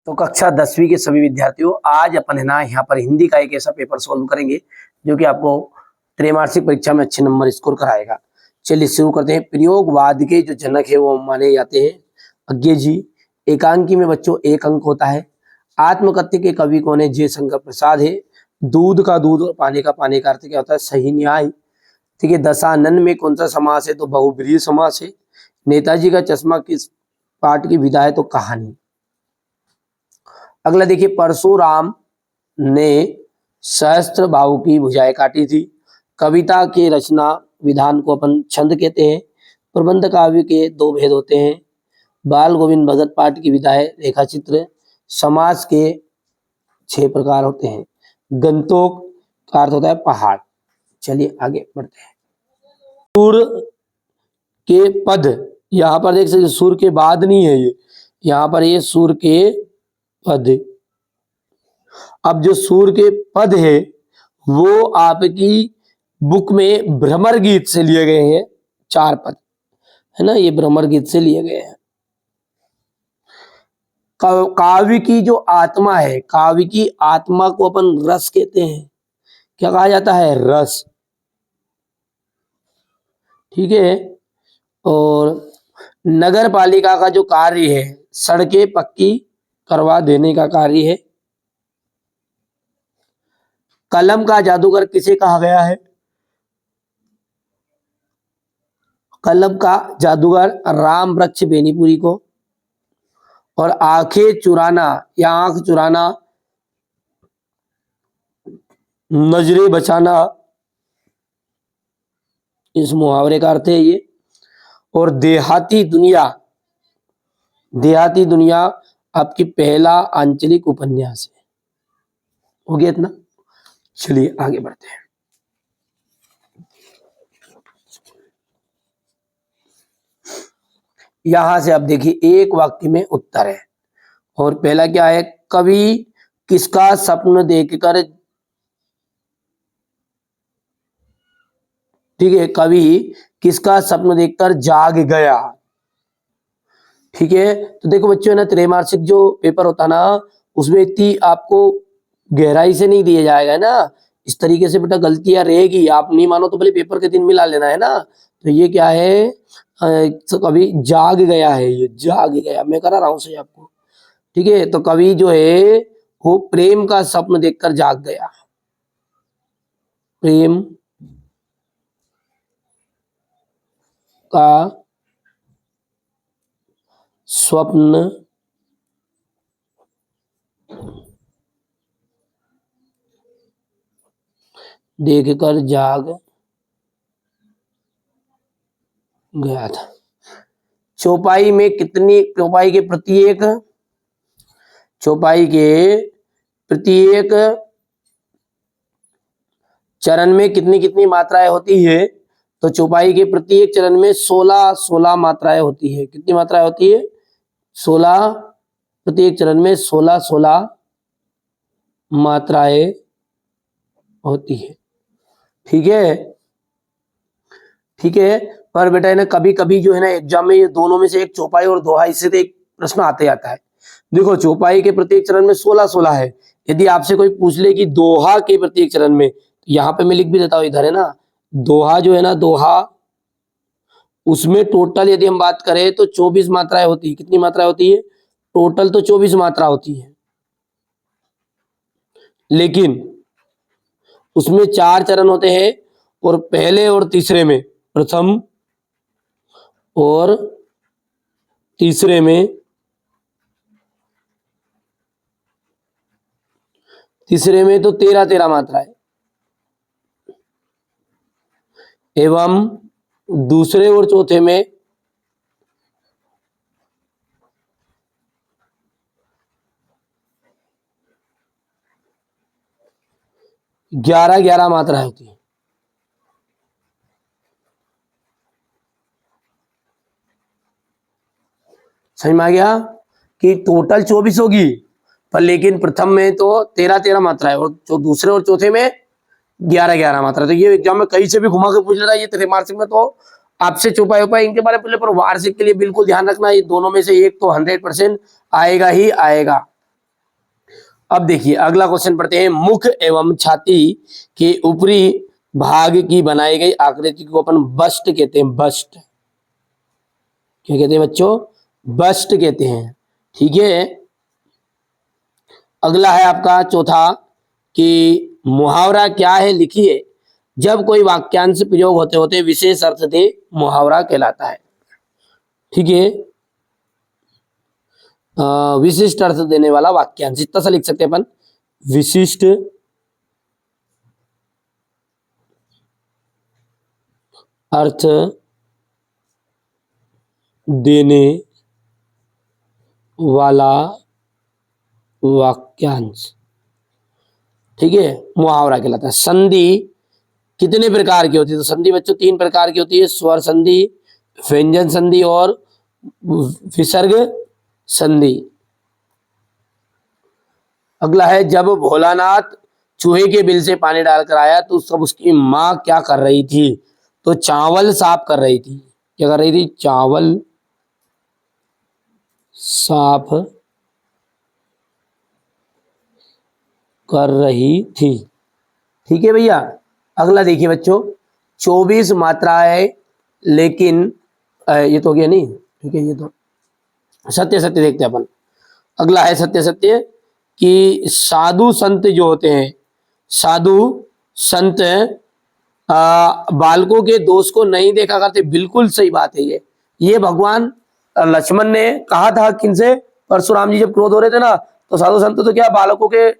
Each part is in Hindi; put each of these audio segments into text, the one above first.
तो कक्षा 10वीं के सभी विद्यार्थियों, आज अपन है ना यहाँ पर हिंदी का एक ऐसा पेपर सॉल्व करेंगे जो कि आपको त्रैमासिक परीक्षा में अच्छे नंबर स्कोर कराएगा। चलिए शुरू करते हैं। प्रयोगवाद के जो जनक है वो माने जाते हैं अज्ञे जी। एकांकी में बच्चों एक अंक होता है। आत्मकथ्य के कवि कौन है? जयशंकर प्रसाद है। दूध का दूध और पानी का पानी का अर्थ क्या होता है? सही न्याय। ठीक है। दशानन में कौन सा समास है? तो बहुब्रीहि समास है। नेताजी का चश्मा किस पाठ की विधा है? तो कहानी। अगला देखिए, परशुराम ने सहस्त्र बाहु की भुजाएं काटी थी। कविता के रचना विधान को अपन छंद कहते हैं। प्रबंध काव्य के दो भेद होते हैं। बाल गोविंद भगत पाठ की विधा है रेखा चित्र। समास के 6 प्रकार होते हैं। गंतोक का अर्थ होता है पहाड़। चलिए आगे बढ़ते हैं। सुर के पद, यहाँ पर देख सकते सुर के बाद नहीं है ये, यहाँ पर ये सुर के पद। अब जो सुर के पद है वो आपकी बुक में भ्रमर गीत से लिए गए हैं। 4 पद है ना, ये भ्रमर गीत से लिए गए हैं। काव्य की जो आत्मा है, काव्य की आत्मा को अपन रस कहते हैं। क्या कहा जाता है? रस। ठीक है। और नगर पालिका का जो कार्य है, सड़कें पक्की करवा देने का कार्य है। कलम का जादूगर किसे कहा गया है? कलम का जादूगर राम वृक्ष बेनीपुरी को। और आंखें चुराना या आंख चुराना, नजरें बचाना, इस मुहावरे का अर्थ है ये। और देहाती दुनिया, देहाती दुनिया आपकी पहला आंचलिक उपन्यास है। हो गया इतना? चलिए आगे बढ़ते हैं। यहां से आप देखिए एक वाक्य में उत्तर है। और पहला क्या है? कवि किसका स्वप्न देखकर, ठीक है, कवि किसका स्वप्न देखकर जाग गया। ठीक है। तो देखो बच्चों, ना त्रैमासिक जो पेपर होता ना, उसमें इतनी आपको गहराई से नहीं दिया जाएगा ना। इस तरीके से बेटा गलतियां रहेगी, आप नहीं मानो तो भले पेपर के दिन मिला लेना है ना। तो ये क्या है? तो कवि जाग गया है, ये जाग गया, मैं करा रहा हूं सही आपको। ठीक है। तो कवि जो है वो प्रेम का स्वप्न देखकर जाग गया। प्रेम का स्वप्न देखकर जाग गया था। चौपाई में कितनी, चौपाई के प्रत्येक, चौपाई के प्रत्येक चरण में कितनी कितनी मात्राएं होती है? तो चौपाई के प्रत्येक चरण में 16 मात्राएं होती है। कितनी मात्राएं होती है? 16। प्रत्येक चरण में 16 मात्राएं होती है। ठीक है। ठीक है। पर बेटा है ना, कभी कभी जो है ना एग्जाम में ये दोनों में से एक, चौपाई और दोहा, इससे तो एक प्रश्न आते जाता है। देखो चौपाई के प्रत्येक चरण में 16 है। यदि आपसे कोई पूछ ले कि दोहा के प्रत्येक चरण में, तो यहाँ पे मैं लिख भी देता हूँ, इधर है ना, दोहा जो है ना, दोहा उसमें टोटल यदि हम बात करें तो 24 मात्राएं होती है। कितनी मात्राएं होती है? टोटल तो 24 मात्रा होती है, लेकिन उसमें 4 चरण होते हैं। और पहले और तीसरे में, प्रथम और तीसरे में, तीसरे में तो 13 मात्राएं, एवं दूसरे और चौथे में 11 मात्राएं होती है। समझ में आ गया कि टोटल 24 होगी, पर लेकिन प्रथम में तो 13 मात्राएं और जो दूसरे और चौथे में 11 मात्रा। तो ये एग्जाम में कहीं से भी घुमा के पूछ लेता है। ये त्रैमासिक में तो आपसे चौपाई उपाय इनके बारे में पूछ ले, पर वार्षिक के लिए बिल्कुल ध्यान रखना, ये दोनों में से एक तो 100% आएगा ही आएगा। अब देखिए अगला क्वेश्चन पढ़ते हैं। मुख एवं छाती के ऊपरी भाग की बनाई गई आकृति को अपन बस्ट कहते हैं। बस्ट क्या कहते हैं बच्चों? बस्ट कहते हैं। ठीक है। अगला है आपका चौथा कि मुहावरा क्या है, लिखिए। जब कोई वाक्यांश प्रयोग होते होते विशेष अर्थ दे मुहावरा कहलाता है। ठीक है। विशिष्ट अर्थ देने वाला वाक्यांश, इतना सा लिख सकते हैं अपन, विशिष्ट अर्थ देने वाला वाक्यांश, ठीक है, मुहावरा कहलाता है। संधि कितने प्रकार की होती है? तो संधि बच्चों 3 प्रकार की होती है, स्वर संधि, व्यंजन संधि और विसर्ग संधि। अगला है, जब भोलानाथ चूहे के बिल से पानी डालकर आया तो सब उसकी माँ क्या कर रही थी? तो चावल साफ कर रही थी। क्या कर रही थी? चावल साफ कर रही थी। ठीक है भैया। अगला देखिए बच्चों, 24 मात्राएं लेकिन ये तो हो गया नहीं, ठीक है, ये तो सत्य सत्य देखते हैं अपन। अगला है सत्य सत्य कि साधु संत जो होते हैं, साधु संत बालकों के दोष को नहीं देखा करते। बिल्कुल सही बात है ये भगवान लक्ष्मण ने कहा था किनसे? परशुराम जी जब क्रोध हो रहे थे ना, तो साधु संत तो क्या बालकों के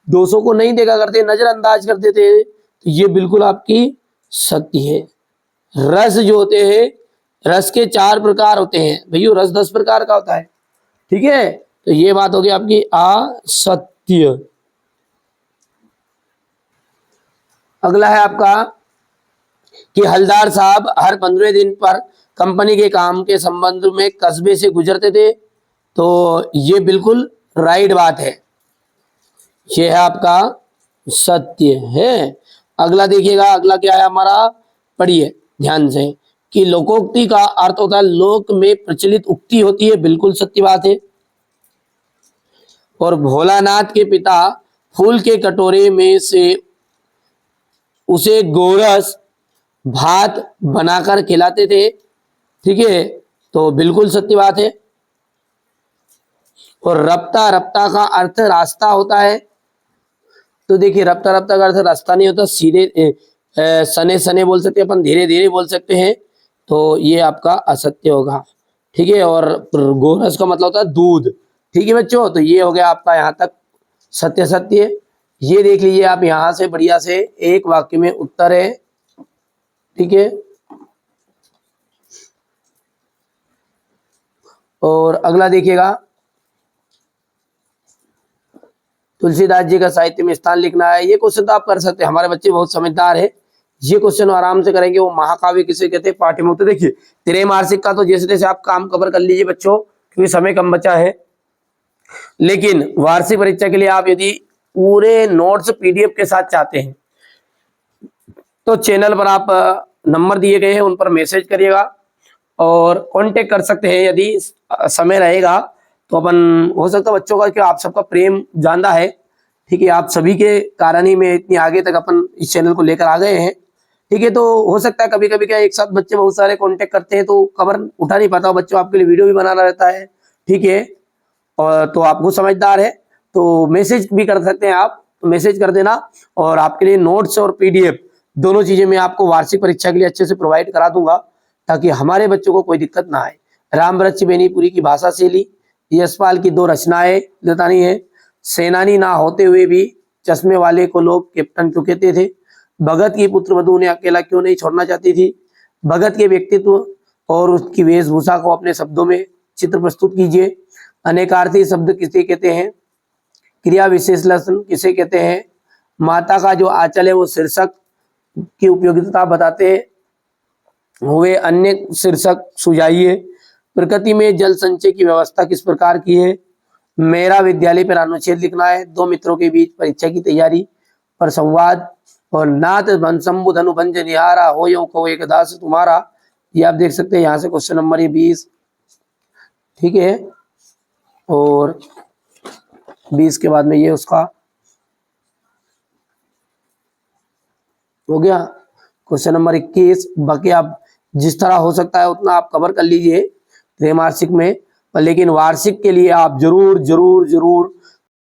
दोषों को नहीं देखा करते, नजरअंदाज कर देते हैं। तो ये बिल्कुल आपकी सत्य है। रस जो होते हैं, रस के 4 प्रकार होते हैं भैया, रस 10 प्रकार का होता है। ठीक है, तो ये बात होगी आपकी असत्य। अगला है आपका कि हलदार साहब हर 15 दिन पर कंपनी के काम के संबंध में कस्बे से गुजरते थे। तो ये बिल्कुल राइट बात है, ये है आपका सत्य है। अगला देखिएगा, अगला क्या है हमारा, पढ़िए ध्यान से, कि लोकोक्ति का अर्थ होता है लोक में प्रचलित उक्ति होती है। बिल्कुल सत्य बात है। और भोलानाथ के पिता फूल के कटोरे में से उसे गोरस भात बनाकर खिलाते थे। ठीक है, तो बिल्कुल सत्य बात है। और रफ्ता रफ्ता का अर्थ रास्ता होता है। तो देखिए रफ्ता रफ्ता का अर्थ रास्ता नहीं होता, सीधे सने सने बोल सकते हैं अपन, धीरे धीरे बोल सकते हैं। तो ये आपका असत्य होगा। ठीक है, और गोरस का मतलब होता है दूध। ठीक है बच्चों, तो ये हो गया आपका यहाँ तक सत्य सत्य। ये देख लीजिए आप यहाँ से बढ़िया से एक वाक्य में उत्तर है। ठीक है, और अगला देखिएगा, तुलसीदास जी का साहित्य में स्थान लिखना है। ये क्वेश्चन तो आप कर सकते हैं, हमारे बच्चे बहुत समझदार है, ये क्वेश्चन आराम से करेंगे। वो महाकाव्य किसे कहते हैं? पाठ्यमुक्त। देखिए त्रैमासिक का तो जैसे तैसे आप काम कवर कर लीजिए बच्चों, क्योंकि समय कम बचा है। लेकिन वार्षिक परीक्षा के लिए आप यदि पूरे नोट्स पीडीएफ के साथ चाहते हैं तो चैनल पर आप नंबर दिए गए हैं, उन पर मैसेज करिएगा और कांटेक्ट कर सकते हैं। यदि समय रहेगा तो अपन, हो सकता है बच्चों का, कि आप सबका प्रेम ज्यादा है। ठीक है, आप सभी के कारण ही मैं इतनी आगे तक अपन इस चैनल को लेकर आ गए हैं। ठीक है, तो हो सकता है कभी कभी क्या एक साथ बच्चे बहुत सारे कांटेक्ट करते हैं तो खबर उठा नहीं पाता, बच्चों आपके लिए वीडियो भी बनाना रहता है। ठीक है, और तो आप बहुत समझदार है, तो मैसेज भी कर सकते हैं आप, तो मैसेज कर देना। और आपके लिए नोट्स और पीडीएफ दोनों चीजें मैं आपको वार्षिक परीक्षा के लिए अच्छे से प्रोवाइड करा दूंगा, ताकि हमारे बच्चों को कोई दिक्कत ना आए। राम वृक्ष बेनीपुरी की भाषा शैली, यशपाल की 2 रचनाएं बतानी है। सेनानी ना होते हुए भी चश्मे वाले को लोग कैप्टन क्यों कहते थे? भगत की पुत्र वधू ने अकेला क्यों नहीं छोड़ना चाहती थी? भगत के व्यक्तित्व और उसकी वेशभूषा को अपने शब्दों में चित्र प्रस्तुत कीजिए। अनेकार्थी शब्द किसे कहते हैं? क्रिया विशेषण किसे कहते हैं? माता का जो आंचल है वो शीर्षक की उपयोगिता बताते हुए अन्य शीर्षक सुझाइए। प्रकृति में जल संचय की व्यवस्था किस प्रकार की है? मेरा विद्यालय पर अनुच्छेद लिखना है। 2 मित्रों के बीच परीक्षा की तैयारी पर संवाद। और नाथ शंभु धनु भंज निहारा हो यो को एक दास तुम्हारा। ये आप देख सकते हैं यहाँ से क्वेश्चन नंबर 20। ठीक है, और 20 के बाद में ये उसका हो गया। क्वेश्चन नंबर 21, बाकी आप जिस तरह हो सकता है उतना आप कवर कर लीजिए त्रैमासिक में, पर लेकिन वार्षिक के लिए आप जरूर जरूर जरूर